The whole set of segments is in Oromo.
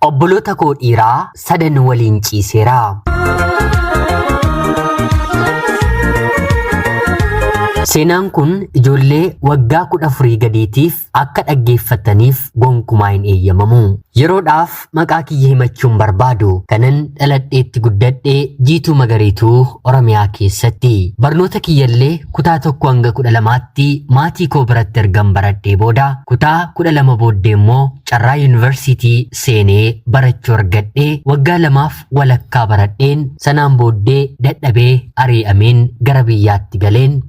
Obboloota koo dhiiraa sadan waliin ciiseera. Seenaan kun ijoollee waggaa 14 gadiitiif akka dhaggeeffataniif gonkumaa hin eeyyamamu. Yeroodhaaf maqaa kiyya himachuun barbaadu kanan dhaladheetti guddadhee Jiituu Magariituu Oromiyaa keessatti. Barnoota kiyyallee kutaa 1 hanga 12tti maatii koo biratti ergan baradhee booda kutaa 12 booddee immoo Carraa Yuunivarsiitii seenee barachuu argadhee waggaa 2 walakkaa baradheen sanaan booddee dadhabee ari'ameen gara biyyaatti galeen.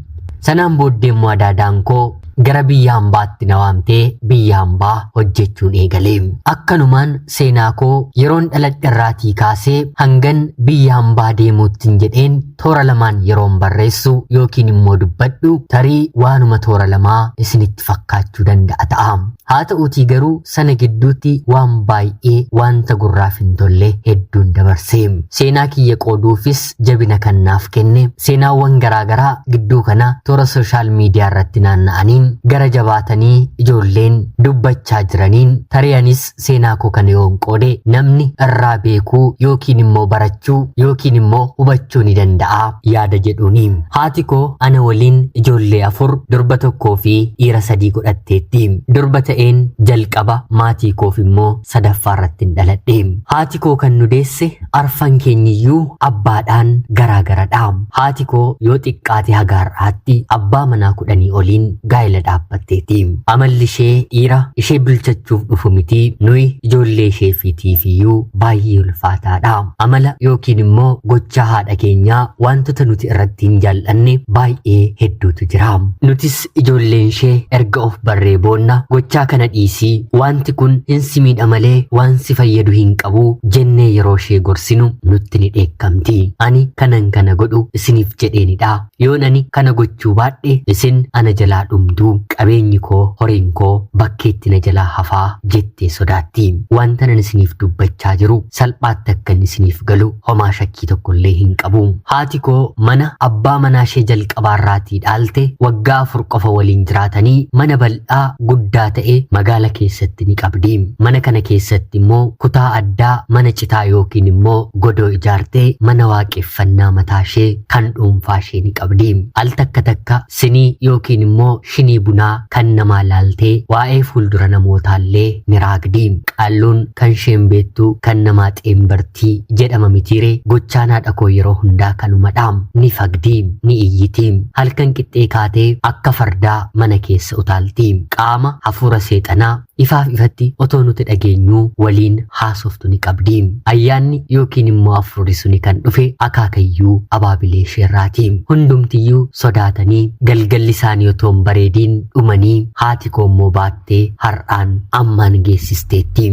Sanaan booddee immoo adaadaan koo gara biyya hambaatti na waamtee biyya hambaa hojjechuun eegalee. Akkanumaan seenaa koo yeroon dhaladhe irraatii kaasee hangan biyya hambaa deemuuttiin jedheen toora lamaan yeroon barreessu yookiin immoo dubbadhu tarii waanuma toora lamaa isinitti fakkaachuu danda'a ta'a. Haa ta'uutii garuu sana gidduutti waan baay'ee wanta gurraaf hin tolle hedduun dabarsee seenaa kiyya qooduufis jabina kannaaf kenne. Seenaawwan garaagaraa gidduu kana toora sooshaal miidiyaa irratti naanna'anii gara jabaatanii ijoolleen dubbachaa jiraniin tari'anis seenaa koo kana yoon qoode namni irraa beekuu yookiin immoo barachuu yookiin immoo hubachuu ni danda'a yaada jedhuuni. Haati koo ana waliin ijoollee 4 durba 1 fi dhiira 3 godhatteetti. Durba ta'een jalqaba maatii koof immoo sadaffaa irratti dhaladhe. Haati koo kan nu deesse arfan keenyiyyuu abbaadhaan garaagaradha. Haati koo yoo xiqqaate hagaarraatti abbaa manaa 10 oliin gaa'ela dhaabbatteeti. Amalli ishee dhiira ishee bilchachuuf dhufu miti nuyi ijoollee isheefiitiifiyyuu baay'ee ulfaataadha. Amala yookiin immoo gocha haadha keenyaa wantoota nuti irratti hin jaallanne baay'ee hedduutu jira. Nutis ijoolleen ishee erga of barree boonna gochaa kana dhiisii wanti kun hin si miidha malee waan si fayyadu hin qabu jennee yeroo ishee gorsinu nutti ni dheekkamti. Ani kanan kana godhu isiniif jedheenidha. Yoon ani kana gochuu baadhe isin ana jalaa dhumtu. Qabeenyi koo horiin koo bakkeetti na jalaa hafaa jettee sodaatti. Wanta nan isiniif dubbachaa jiru salphaatti akka inni isiniif galu homaa shakkii tokkollee hin qabu. Haati koo mana abbaa manaa ishee jalqabaarraatii dhaalte waggaa 4 qofa waliin jiraatanii mana bal'aa guddaa ta'e magaala keessatti ni qabdi. Mana kana keessatti immoo kutaa addaa mana citaa yookiin immoo godoo ijaartee mana waaqeffannaa mataa ishee kan dhuunfaa ishee ni qabdi. Al takka takka sinii yookiin immoo shinii bunaa kan namaa laaltee waa'ee fuuldura namootaallee ni raagdi. Qaalluun kan isheen beektu kan namaa xeembartii jedhama mitiire gochaan haadha koo yeroo hundaa kanumadha. Ni fagdi, ni iyyiti. Halkan qixxee kaatee akka fardaa mana keessa utaalti. Qaama hafuura seexanaa ifaaf ifatti otoo nuti dhageenyuu waliin haasoftu ni qabdi. Ayyaanni yookiin immoo hafuurri suni kan dhufe akaakayyuu abaabilee isheerraati. Hundumtiyyuu sodaatanii galgalli isaanii otoo hin bareediin dhumanii haati koo immoo baattee har'aan ammaan geessisteetti.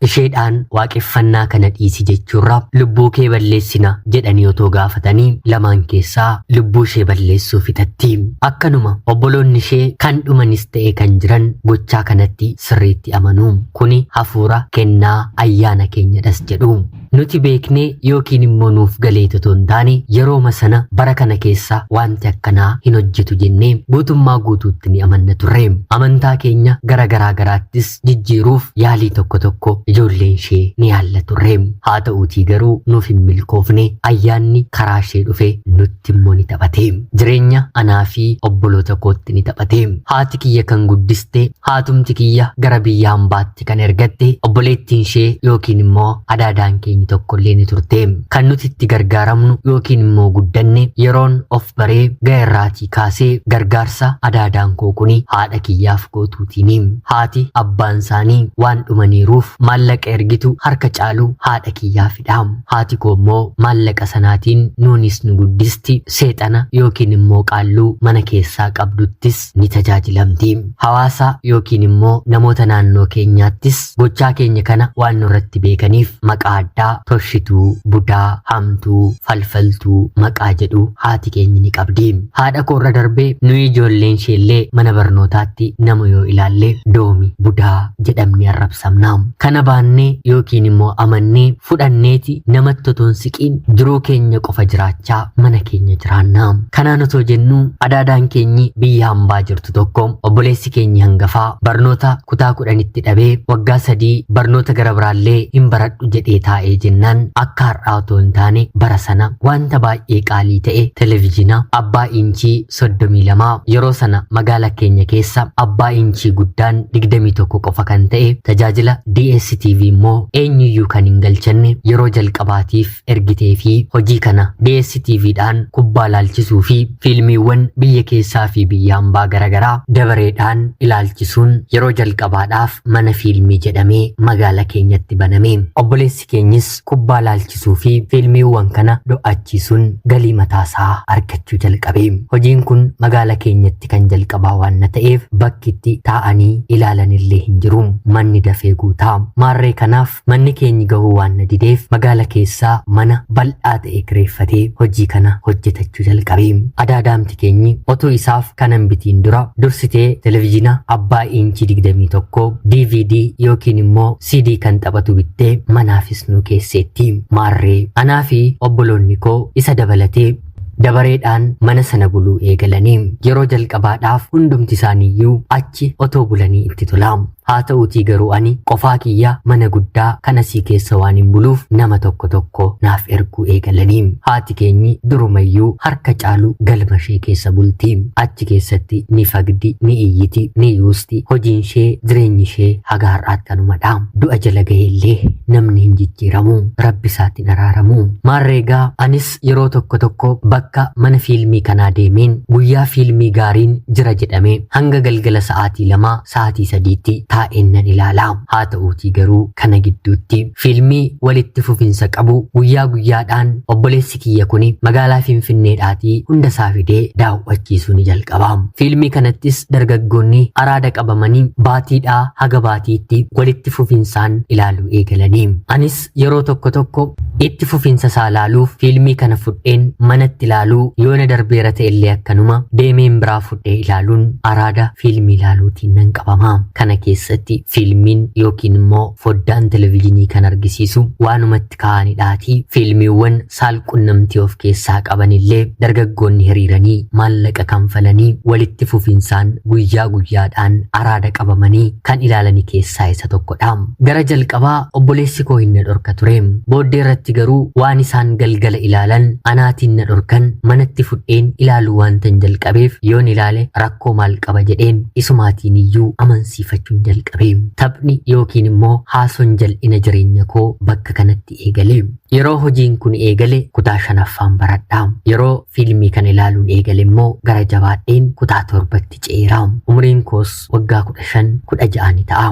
Isheedhaan waaqeffannaa kana dhiisi jechuurra lubbuu kee balleessina jedhanii otoo gaafatanii lamaan keessaa lubbuu ishee balleessuu fixatti. Akkanuma obboloonni ishee kan dhumanis ta'e kan jiran gochaa kanatti sirriitti amanu. Kuni hafuura kennaa ayyaana keenyadhas jedhu. Nuti beeknee yookiin immoo nuuf galee otoo hin taane yerooma sana bara kana keessa wanti akkanaa hin hojjetu jennee guutummaa guutuutti ni amanna turre. Amantaa keenya gara garaagaraattis jijjiiruuf yaalii tokko tokko ijoolleen ishee ni yaalla turre. Haa ta'uutii garuu nuuf hin milkoofne ayyaanni karaa ishee dhufe nutti immoo ni taphate. Jireenya anaa fi obboloota kootti ni taphate. Haati kiyya kan guddiste haatumti kiyya gara biyya hambaatti kan ergatte obboleettiin ishee yookiin immoo adaadaan keenya tokkollee ni turte. Kan nuti itti gargaaramnu yookiin immoo guddanne yeroon of baree ga'eerraatii kaasee gargaarsa adaadaan koo kuni haadha kiyyaaf gootuutiini. Haati abbaan isaanii waan dhumaniiruuf maallaqa ergitu harka caalu haadha kiyyaafidha. Haati koo immoo maallaqa sanaatiin nuunis nu guddisti. Seexana yookiin immoo qaalluu mana keessaa qabduttis ni tajaajilamti. Hawaasa yookiin immoo namoota naannoo keenyaattis gochaa keenya kana waan nurratti beekaniif maqaa addaa Guyyaa Toshituu, Budaa, Hamtuu, Falfaltuu maqaa jedhu haati keenya ni qabdi. Haadha koorra darbee nuyi ijoolleen isheellee mana barnootaatti nama yoo ilaalle Doomi, Budaa jedhamni arrabsamna. Kana baannee yookiin immoo amannee fudhanneeti namatti otoo hin siqiin jiruu keenya qofa jiraachaa mana keenya jiraanna. Kanaan otoo jennu adaadaan keenyi biyya hambaa jirtu tokko obboleessi keenyi hangafaa barnoota kutaa 10tti dhabee waggaa 3 barnoota gara biraallee hin baradhu jedhee taa'ee jennaan akka har'aa otoo hin taane bara sana wanta baay'ee qaalii ta'e televizyina abbaa inchii 32 yeroo sana magaala keenya keessa abbaa inchii guddaan 21 qofa kan ta'e tajaajila DSTV immoo eenyuyyuu kan hin galchanne yeroo jalqabaatiif ergitee fi hojii kana DSTVdhaan kubbaa laalchisuu fi fiilmiiwwan biyya keessaa fi biyya hambaa garagaraa dabareedhaan ilaalchisuun yeroo jalqabaadhaaf mana fiilmii jedhamee magaala keenyatti baname. Obboleessi keenyis kubbaa laalchisuu fi fiilmiiwwan kana do'achiisuun galii mataasaa argachuu jalqabe. Hojiin kun magaala keenyatti kan jalqabaa waan ta'eef bakkitti taa'anii ilaalanillee hin jiru. Manni dafee guutaa. Maarree kanaaf manni keenyi gahuu waan dideef magaala keessaa mana bal'aa ta'e kireeffatee hojii kana hojjetachuu jalqabe. Adaadaamti keenyi otoo isaaf kanan bitiin dura dursitee televizyina abbaa inchii 21 DVD yookiin immoo CD kan taphatu bittee manaafis nu keesseetti. Maarree anaa fi obboloonni koo isa dabalatee dabareedhaan mana sana buluu eegalanii yeroo jalqabaadhaaf hundumti isaaniiyyuu achi otoo bulanii itti tolaam. Haa ta'uutii garuu ani qofaa kiyya mana guddaa kanasii keessa waan hin buluuf nama tokko naaf erguu eegalanii. Haati keenyi durumayyuu harka caalu galma ishee keessa bulti. Achi keessatti ni fagdi, ni iyyiti, ni yuusti. Hojiin ishee, jireenyi ishee haga har'aatti kanumadha. Du'a jala gaheellee namni hin jijjiiramu, rabbi isaatti hin araaramu. Maarreegaa anis yeroo tokko bakka mana fiilmii kanaa deemeen guyyaa fiilmii gaariin jira jedhame hanga galgala sa'aatii 2 sa'aatii 3tti taa'ennan ilaalaa. Haa ta'uutii garuu kana gidduutti fiilmii walitti fufinsa qabu guyyaa guyyaadhaan obboleessi kiyya kuni magaalaa Finfinneedhaatii hunda isaa fidee daawwachiisuu ni jalqaba. Fiilmii kanattis dargaggoonni araada qabamanii baatiidhaa haga baatiitti walitti fufinsaan ilaaluu eegalanii. Anis yeroo tokko itti fufinsa isaa ilaaluuf fiilmii kana fudheen manatti ilaaluu yoona darbeera ta'ellee akkanuma deemeen biraa fudhee ilaaluun araada fiilmii ilaaluutiin nan qabama. Kana keessatti fiilmiin yookiin immoo foddaan televizyinii kan argisiisu waanumatti kaa'anidhaatii fiilmiiwwan saalqunnamtii of keessaa qabanillee dargaggoonni hiriiranii maallaqa kanfalanii walitti fufinsaan guyyaa guyyaadhaan araada qabamanii kan ilaalanii keessaa isa tokkodha. Gara jalqabaa obboleessi koo hin dhorka ture. Booddee irratti garuu waan isaan galgala ilaalan anaatiin na dhorkan manatti fudheen ilaaluu waantan jalqabeef yoon ilaale rakkoo maal qaba jedheen isumaatiin iyyuu amansiifachuun jalqabe. Taphni yookiin immoo haasoon jal'ina jireenya koo bakka kanatti eegale. Yeroo hojiin kun eegale kutaa 5ffaan baradhaa. Yeroo fiilmii kan ilaaluun eegale immoo gara jabaadheen kutaa 7tti ceeraa. Umriin koos waggaa 15-16 ni ta'a.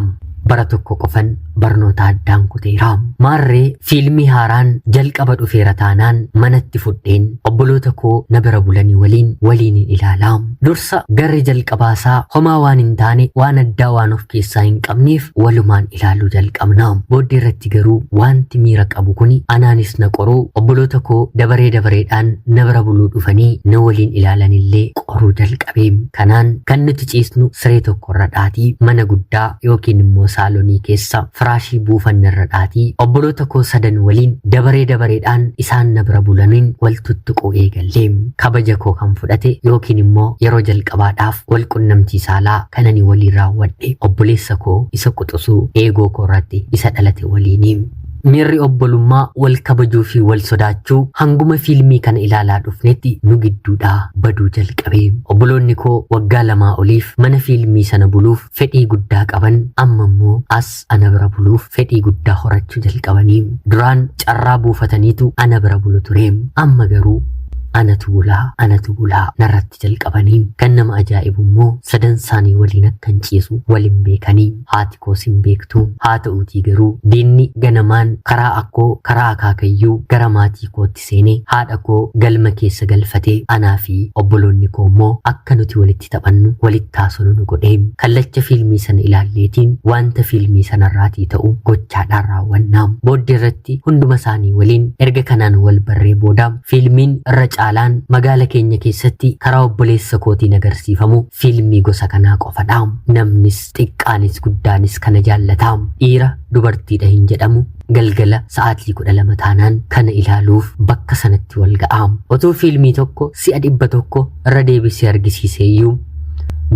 Bara tokko qofan barnoota addaan kuteera. Maarree fiilmii haaraan jalqaba dhufeera taanaan manatti fudheen obboloota koo na bira bulanii waliin ilaalaa. Dursa garri jalqabaasaa homaa waan hin taane waan addaa waan of keessaa hin qabneef walumaan ilaaluu jalqabna. Booddee irratti garuu wanti miira qabu kuni anaanis na qoruu obboloota koo dabareedhaan na bira buluu dhufanii na waliin ilaalanillee qoruu jalqabe. Kanaan kan nuti ciisnu siree tokkorra dhaatii mana guddaa yookiin immoo saalonii keessa firaashii buufannarra dhaatii obboloota koo 3 waliin dabareedhaan isaan na bira bulaniin wal tuttuquu eegallee. Kabaja koo kan fudhate yookiin immoo yeroo jalqabaadhaaf wal qunnamtii saalaa kan ani waliin raawwadhe obboleessa koo isa quxisuu eegoo koo irratti isa dhalate waliini. Miirri obbolummaa wal kabajuu fi wal sodaachuu hanguma fiilmii kana ilaalaa dhufnetti nu gidduudhaa baduu jalqabe. Obboloonni koo waggaa 2 oliif mana fiilmii sana buluuf fedhii guddaa qaban amma immoo as ana bira buluuf fedhii guddaa horachuu jalqabanii. Duraan carraa buufataniitu ana bira bulu ture. Amma garuu anatu bulaa narratti jalqabanii. Kan nama ajaa'ibu immoo sadan isaanii waliin akkan ciisu waliin beekanii. Haati koos hin beektu, haa ta'uutii garuu diinni ganamaan karaa akkoo karaa akaakayyuu gara maatii kootti seenee haadha koo galma keessa galfatee anaa fi obboloonni koo immoo akka nuti walitti taphannu walitti haasofnu nu godhee. Kallacha fiilmii sana ilaalleetiin wanta fiilmii sanarraatii ta'u gochaadhaan raawwannaa. Booddee irratti hunduma isaanii waliin erga kanaan wal barree booda fiilmiin irra caalaan magaala keenya keessatti karaa obboleessa kootiin agarsiifamu fiilmii gosa kanaa qofadha. Namnis xiqqaanis guddaanis kana jaallata. Dhiira dubartiidha hin jedhamu. Galgala sa'aatii 12 taanaan kana ilaaluuf bakka sanatti wal ga'a. Otoo fiilmii tokko si'a 100 irra deebisee argisiiseeyyuu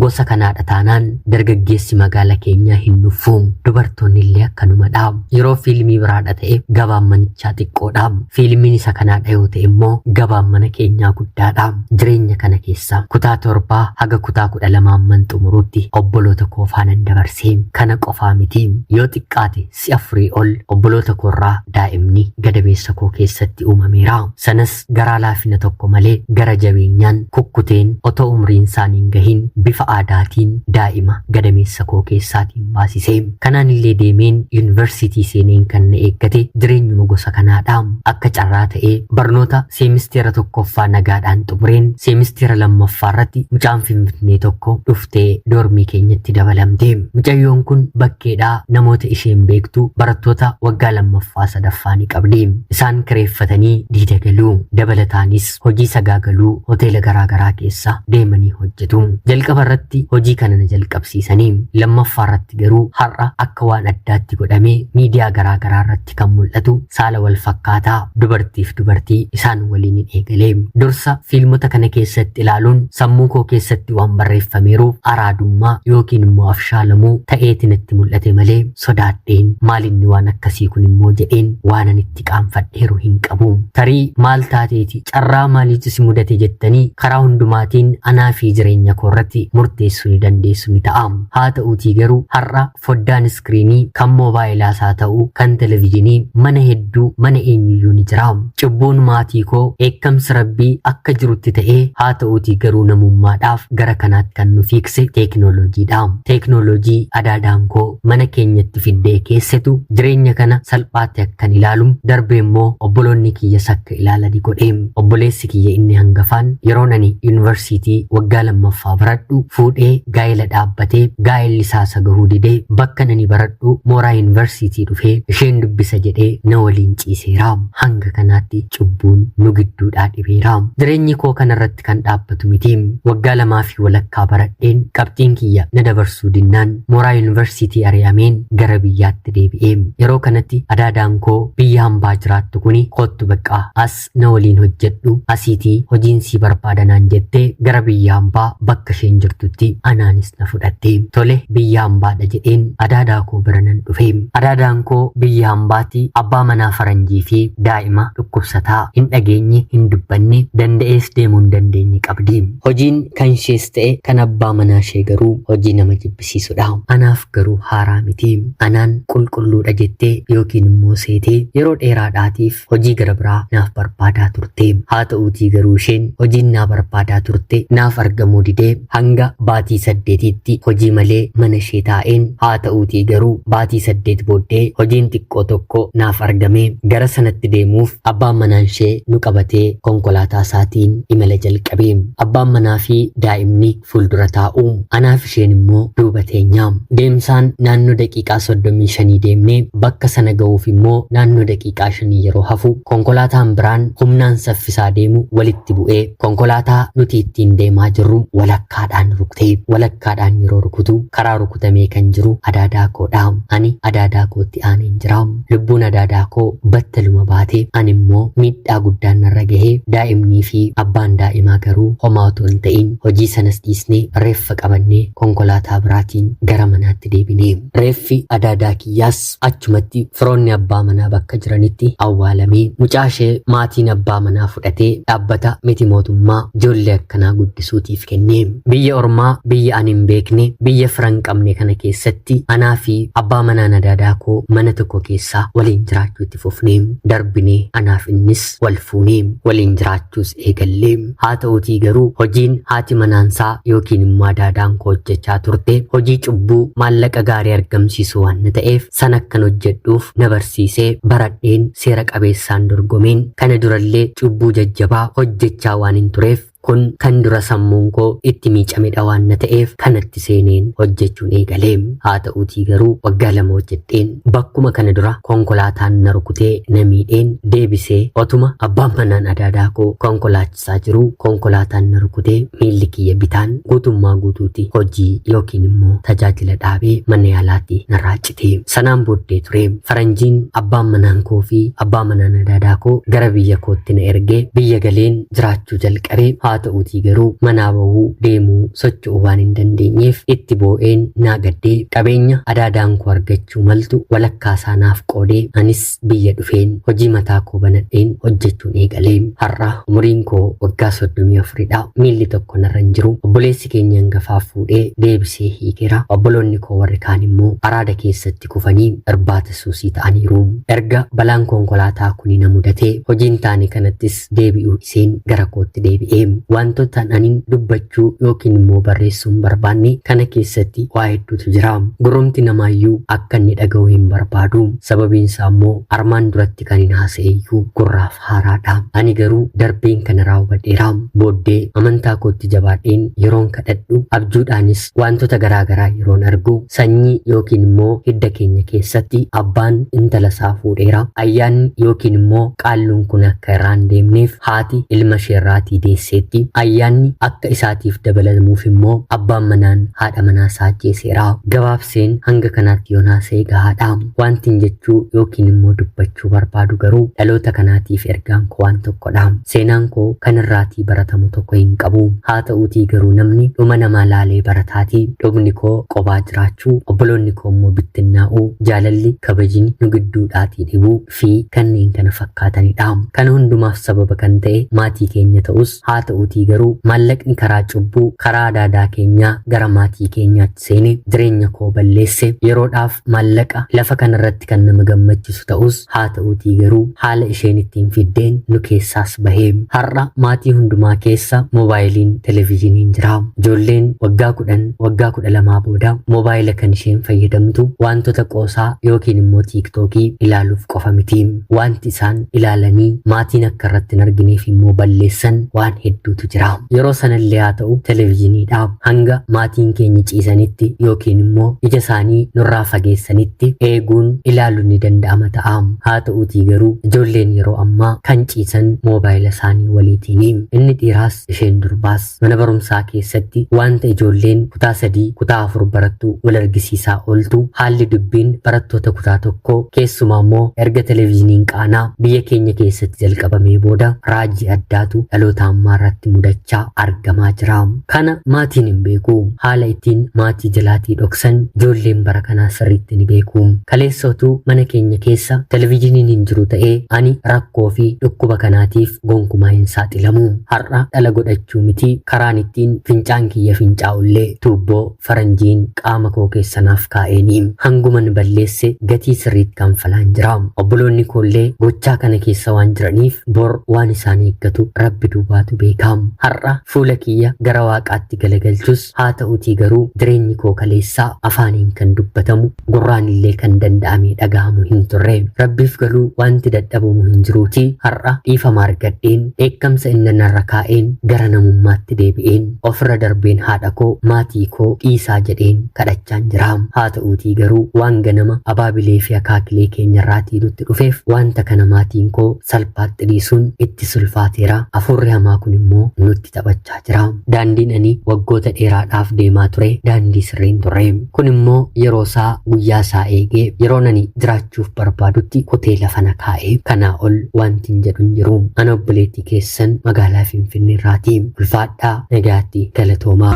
gosa kanaadha taanaan dargaggeessi magaala keenyaa hin dhufu. Dubartoonni illee akkanumadha. Yeroo fiilmii biraadha ta'e gabaan manichaa xiqqoodha. Fiilmiin isa kanaadha yoo ta'e immoo gabaan mana keenyaa guddaadha. Jireenya kana keessa kutaa 7 haga kutaa 12 xumuruutti obboloota koo faanan dabarsee kana qofaa miti. Yoo xiqqaate si'a 4 ol obboloota koorraa daa'imni gadameessa koo keessatti uumameera. Sanas garaa laafina tokko malee gara jabeenyaan kukkuteen otoo umriin isaanii hin gahin bifa aadaatiin daa'ima gadameessa koo keessaatiin baasisee. Kanaan illee deemeen yuunivarsiitii seeneen kan na eeggate jireenyuma gosa kanaadha. Akka carraa ta'ee barnoota seemisteera 1ffaa nagaadhaan xumureen seemisteera 2ffaa irratti mucaan Finfinnee tokko dhuftee doormii keenyatti dabalamte. Mucayyoon kun bakkeedhaa namoota isheen beektu barattoota waggaa 2ffaa 3ffaa ni qabdi. Isaan kireeffatanii diida galuu. Dabalataanis hojii sagaagaluu hoteela garaagaraa keessa deemanii hojjetu. Jalqaba irratti hojii kana na jalqabsiisanii. Lammaffaa irratti garuu har'a akka waan addaatti godhamee miidiyaa garaagaraa irratti kan mul'atu saala wal fakkaataa dubartiif dubartii isaan waliin hin eegalee. Dursa fiilmota kana keessatti ilaaluun sammuu koo keessatti waan barreeffameeruuf araadummaa yookiin immoo afshaalamuu ta'eetiin itti mul'ate malee sodaadheen maalinni waan akkasii kun immoo jedheen waanan itti qaanfadheeru hin qabu. Tarii maal taateeti carraa maaliitu si mudate jettanii karaa hundumaatiin anaa fi jireenya koo irratti murteessuu ni dandeessu ni ta'a. Haa ta'uutii garuu har'a foddaan iskiriinii kan moobaayilaas haa ta'u kan televezyiinii mana hedduu mana eenyuyyuu ni jira. Cubbuun maatii koo eekkamsi rabbii akka jirutti ta'ee haa ta'uutii garuu namummaadhaaf gara kanaatti kan nu fiikse teeknooloojiidha. Teeknooloojii adaadaan koo mana keenyatti fiddee keessatu jireenya kana salphaatti akkan ilaalu darbee immoo obboloonni kiyyas akka ilaalani godhee. Obboleessi kiyya inni hangafaan yeroon ani yuunivarsiitii waggaa 2ffaa baradhu fuudhee gaa'ela dhaabbatee gaa'elli isaa sagahuu didee bakka ani baradhu mooraa yuunivarsiitii dhufee isheen dubbisa jedhee na waliin ciiseera. Hanga kanaatti cubbuun nu gidduudhaa dhibeera. Jireenyi koo kanarratti kan dhaabbatu miti. Waggaa 2 walakkaa baradheen qabxiin kiyya na dabarsuu dinnaan mooraa yuunivarsiitii ari'ameen gara biyyaatti deebi'ee. Yeroo kanatti adaadaan koo biyya hambaa jiraattu kuni kottu baqqaa as na waliin hojjedhu asiitii hojiin si barbaadanaan jettee gara biyya hambaa bakka isheen jirtutti anaanis na fudhatte. Tole biyya hambaadha jedheen adaadaa koo bira nan dhufe. Adaadaan koo biyya hambaatti abbaa manaa faranjii fi daa'ima dhukkubsataa hin dhageenye hin dubbanne danda'ees deemuu hin dandeenye qabdi. Hojiin kan ishees ta'e kan abbaa manaa ishee garuu hojii nama jibbisiisudha. Anaaf garuu haaraa miti. Anaan qulqulluudha jettee yookiin immoo seetee yeroo dheeraadhaatiif hojii gara biraa naaf barbaadaa turte. Haa ta'uutii garuu isheen hojiin naa barbaadaa turte naaf argamuu didee hanga baatii 8tti hojii malee mana ishee taa'een. Haa ta'uutii garuu baatii 8 booddee hojiin xiqqoo tokko naaf argame. Gara sanatti deemuuf abbaan manaa ishee nu qabatee konkolaataa isaatiin imala jalqabe. Abbaan manaa fi daa'imni fuuldura taa'u. Anaaf isheen immoo duuba teenya. Deemsaan naannoo daqiiqaa 35 deemnee bakka sana ga'uuf immoo naannoo daqiiqaa 5 yeroo hafu konkolaataan biraan humnaan saffisaa deemu walitti bu'ee konkolaataa nuti ittiin deemaa jirru walakkaadhaan rukutee. Walakkaadhaan yeroo rukutu karaa rukutamee kan jiru adaadaa koodha. Ani adaadaa kootti aaneen jira. Lubbuun adaadaa koo battaluma baatee ani immoo miidhaa guddaan narra gahee daa'imnii fi abbaan daa'imaa garuu homaa otoo hin ta'in hojii sanas dhiisnee reeffa qabannee konkolaataa biraatiin gara manaatti deebinee. Reeffi adaadaa kiyyaas achumatti firoonni abbaa manaa bakka jiranitti awwaalamee mucaa ishee maatiin abbaa manaa fudhatee dhaabbata miti mootummaa ijoollee akkanaa guddisuutiif kennee. Biyya ormaa biyya ani hin beekne biyya firan qabne kana keessatti anaa fi abbaa manaa nadaadaa koo mana tokko keessaa waliin jiraachuu itti fufnee darbinee anaaf innis wal fuunee waliin jiraachuus eegallee. Haa ta'uutii garuu hojiin haati manaansaa yookiin immoo adaadaan koo hojjechaa turte hojii cubbuu maallaqa gaarii argamsiisu waan ta'eef san akkan hojjedhuuf na barsiisee baradheen seera qabeessaan dorgomeen kana durallee cubbuu jajjabaa hojjechaa waan hin tureef kun kan dura sammuun koo itti miicamedha waan ta'eef kanatti seeneen hojjechuun eegalee. Haa ta'uutii garuu waggaa 2 hojjedheen bakkuma kana dura konkolaataan na rukutee na miidheen deebisee otuma abbaan manaan adaadaa koo konkolaachisaa jiru konkolaataan na rukutee miilli kiyya bitaan guutummaa guutuutti hojii yookiin immoo tajaajila dhaabee mana yaalaatti narraa citee. Sanaan booddee ture faranjiin abbaan manaan koo fi abbaa manaan adaadaa koo gara biyya kootti na ergee biyya galeen jiraachuu jalqabee. Haa ta'uutii garuu manaa bahuu deemuu socho'uu waan hin dandeenyeef itti boo'een naa gaddee qabeenya adaadaan koo argachuu maltu walakkaa isaanaaf qoodee anis biyya dhufeen hojii mataa koo banadheen hojjechuun eegalee. Har'a umuriin koo waggaa 34dha. Miilli tokko narra hin jiru. Obboleessi keenya hangafaaf fuudhee deebisee hiikeera. Obboloonni koo warri kaan immoo araada keessatti kufanii irbaata suusii ta'aniiru. Erga balaan konkolaataa kuni na mudatee hojiin taane kanattis deebi'uu iseen gara kootti deebi'ee. Wantoota ani dubbachuu yookiin immoo barreessuun barbaanne kana keessatti waa hedduutu jira. Gurrumti namaayyuu akka inni dhaga'u hin barbaadu. Sababiin isaa immoo armaan duratti kan hin haasa'eyyuu gurraaf haaraadha. Ani garuu darbeen kana raawwadheera. Booddee amantaa kootti jabaadheen yeroon kadhadhu abjuudhaanis wantoota garaagaraa yeroon argu sanyii yookiin immoo hidda keenya keessatti abbaan intala isaa fuudheera. Ayyaanni yookiin immoo qaalluun kun akka irraan deemneef haati ilma isheerraatii deessee ayyaanni akka isaatiif dabalamuuf immoo abbaan manaan haadha manaa isaa ajjeeseera. Gabaabseen hanga kanaatti yoonaasee gahaadha. Wanti jechuu yookiin immoo dubbachuu barbaadu garuu dhaloota kanaatiif ergaan koo waan tokkodha. Seenaan koo kanirraatii baratamu tokko hin qabu. Haa ta'uutii garuu namni dhuma namaa laalee barataatii dhumni koo qobaa jiraachuu obboloonni koo immoo bittinnaa'uu jaalalli kabajni nu gidduudhaatii dhibuu fi kanneen kana fakkaatanidha. Kana hundumaaf sababa kan ta'e maatii keenya ta'us haa ta'uutii garuu maallaqni karaa cubbuu karaa adaadaa keenyaa gara maatii keenyaatti seene jireenya koo balleesse. Yeroodhaaf maallaqa lafa kanarratti kan nama gammachiisu ta'us haa ta'uutii garuu haala isheen ittiin fiddeen nu keessaas bahee. Har'a maatii hundumaa keessa moobaayiliin televezyiiniin jira. Ijoolleen waggaa 10 waggaa 12 booda moobaayila kan isheen fayyadamtu wantoota qoosaa yookiin immoo tiiktookii ilaaluuf qofa miti. Wanti isaan ilaalanii maatiin akka irratti hin argineef immoo balleessan waan hedduutu jira. Yeroo sanallee haa ta'u televezyiiniidha hanga maatiin keenya ciisanitti yookiin immoo ija isaanii nurraa fageessanitti eeguun ilaaluun ni danda'ama ta'a. Haa ta'uutii garuu ijoolleen yeroo ammaa kan ciisan moobaayila isaanii waliitiini. Inni dhiiraas isheen durbaas mana barumsaa keessatti wanta ijoolleen kutaa 3 kutaa 4 barattu wal argisiisaa ooltu haalli dubbiin barattoota kutaa 1 keessumaa immoo erga televezyiiniin qaanaa biyya keenya keessatti jalqabamee booda raajii addaatu dhaloota ammaa irratti mudachaa argamaa jira. Kana maatiin hin beeku. Haala ittiin maatii jalaatii dhoksan ijoolleen bara kanaa sirriitti ni beeku. Kaleessootu mana keenya keessa televezyiiniin hin jiru ta'ee ani rakkoo fi dhukkuba kanaatiif gonkumaa hin saaxilamu. Har'a dhala godhachuu miti karaan ittiin fincaan kiyya fincaa'ullee tuubboo faranjiin qaama koo keessanaaf kaa'eeni hanguman balleesse gatii sirriitti kanfalaan jira. Obboloonni koollee gochaa kana keessa waan jiraniif bor waan isaan eeggatu rabbi duubaatu beeka. Har'a fuula kiyya gara waaqaatti galagalchus haa ta'uutii garuu jireenyi koo kaleessaa afaaniin kan dubbatamu gurraan illee kan danda'amee dhagahamu hin turre. Rabbiif galuu wanti dadhabamu hin jiruuti. Har'a dhiifama argadheen dheekkamsa inni narra kaa'een gara namummaatti deebi'een ofirra darbeen haadha koo maatii koo dhiisaa jedheen kadhachaan jira. Haa ta'uutii garuu waan ganama abaabilee fi akaakilee keenyarraatii nutti dhufeef wanta kana maatiin koo salphaatti dhiisuun itti sulfaateera. Afurri hamaa kun immoo nutti taphachaa jira. Daandiin ani waggoota dheeraadhaaf deemaa ture daandii sirriin turre. Kun immoo yeroo isaa guyyaa isaa eegee yeroon ani jiraachuuf barbaadutti kutee lafa na kaa'ee kanaa ol wanti hin jedhu hin jiru. Ana obboleettii keessan magaalaa Finfinnee irraati. Ulfaadhaa nagaatti galatoomaa.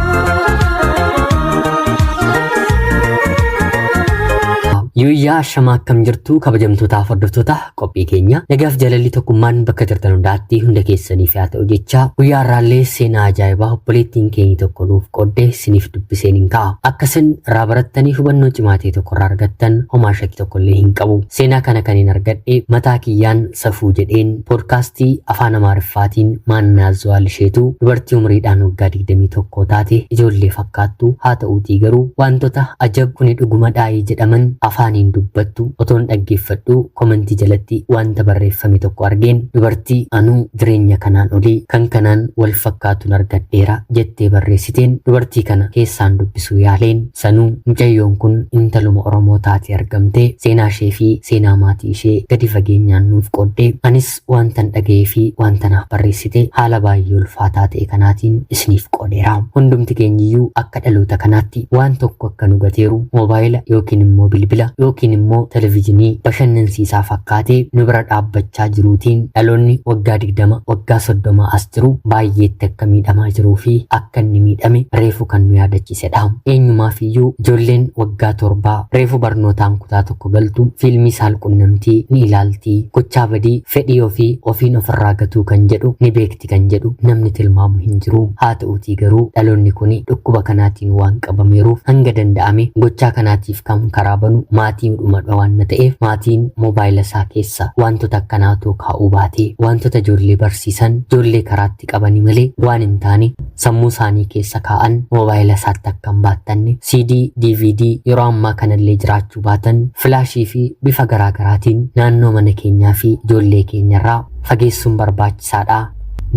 Yuyyaa shamaa akkam jirtu kabajamtootaaf hordoftoota qophii keenya nagaaf jaalalli tokkummaan bakka jirtan hundaatti hunda keessaniif haa ta'u jecha guyyaa irraallee seenaa ajaa'ibaa obboleettiin keenya tokko nuuf qooddee isiniif dubbiseen hin ka'a. Akkasin irraa barattanii hubannoo cimaa ta'e tokko irraa argattan homaa shakkii tokkollee hin qabu. Seenaa kana kan hin argadhe mataa kiyyaan safuu jedheen poodkaastii afaan Amaariffaatiin maannaazuwaal isheetu dubartii umriidhaan waggaa 21 taate ijoollee fakkaattu haa ta'uutii garuu wantoota ajab kuni dhuguma dhaayii jedhaman afaaniin dubbattu otoon dhaggeeffadhu komentii jalatti wanta barreeffame tokko argeen dubartii anuu jireenya kanaan olii kan kanaan wal fakkaatuun argadheera jettee barreessiteen dubartii kana keessaan dubbisuu yaaleen sanuu mucayyoon kun intaluma Oromoo taate argamtee seenaa ishee fi seenaa maatii ishee gadi fageenyaan nuuf qooddee anis wantan dhaga'ee fi wanta naaf barreessite haala baay'ee ulfaataa ta'e kanaatiin isiniif qoodeera. Hundumti keenyiyyuu akka dhaloota kanaatti waan tokko akka nu gateeru moobaayila yookiin immoo bilbila yookiin immoo televiizinii bashannansiisaa fakkaatee nu bira dhaabbachaa jiruutiin dhaloonni waggaa 20 waggaa 30 as jiru baay'eetti akka miidhamaa jiruu fi akka inni miidhame reefu kan nu yaadachiisedha. Eenyumaafiyyuu ijoolleen waggaa 7 reefu barnootaan kutaa tokko galtu fiilmii saalqunnamtii ni ilaaltii gochaa badii fedhii ofii ofiin ofirraa gatuu kan jedhu ni beekti kan jedhu namni tilmaamu hin jiru. Haa ta'uutii garuu dhaloonni kun dhukkuba kanaatiin waan qabameeruuf hanga danda'ame gochaa kanaatiif kan karaa banu maatiin dhumadha waan ta'eef maatiin moobaayila isaa keessa wantoota akkanaatoo kaa'uu baatee wantoota ijoollee barsiisan ijoollee karaatti qabanii malee waan hin taane sammuu isaanii keessa kaa'an moobaayila isaatti akka hin baattanne CD DVD yeroo ammaa kanallee jiraachuu baatan filaashii fi bifa garaagaraatiin naannoo mana keenyaa fi ijoollee keenyarraa fageessuun barbaachisaadha.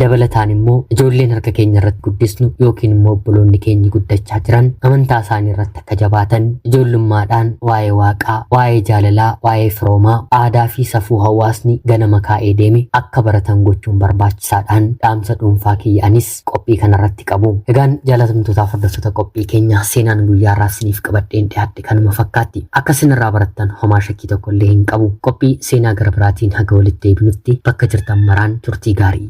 Dabalataan immoo ijoolleen harka keenya irratti guddisnu yookiin immoo obboloonni keenya guddachaa jiran amantaa isaanii irratti akka jabaatan ijoollummaadhaan waa'ee waaqaa, waa'ee jaalalaa, waa'ee firoomaa, aadaa fi safuu hawaasni ganama kaa'ee deeme akka baratan gochuun barbaachisaadhaan dhaamsa dhuunfaa kiyyaanis qophii kanarratti qabu. Egaan jaalatamtootaaf hordoftoota qophii keenya seenaan guyyaa irraa isiniif qabadheen dhiyaadhe kanuma fakkaatti. Akka isin irraa barattan homaa shakkii tokkollee hin qabu. Qophii seenaa gara biraatiin haga walitti deebinutti bakka jirtan maraan turtii gaarii.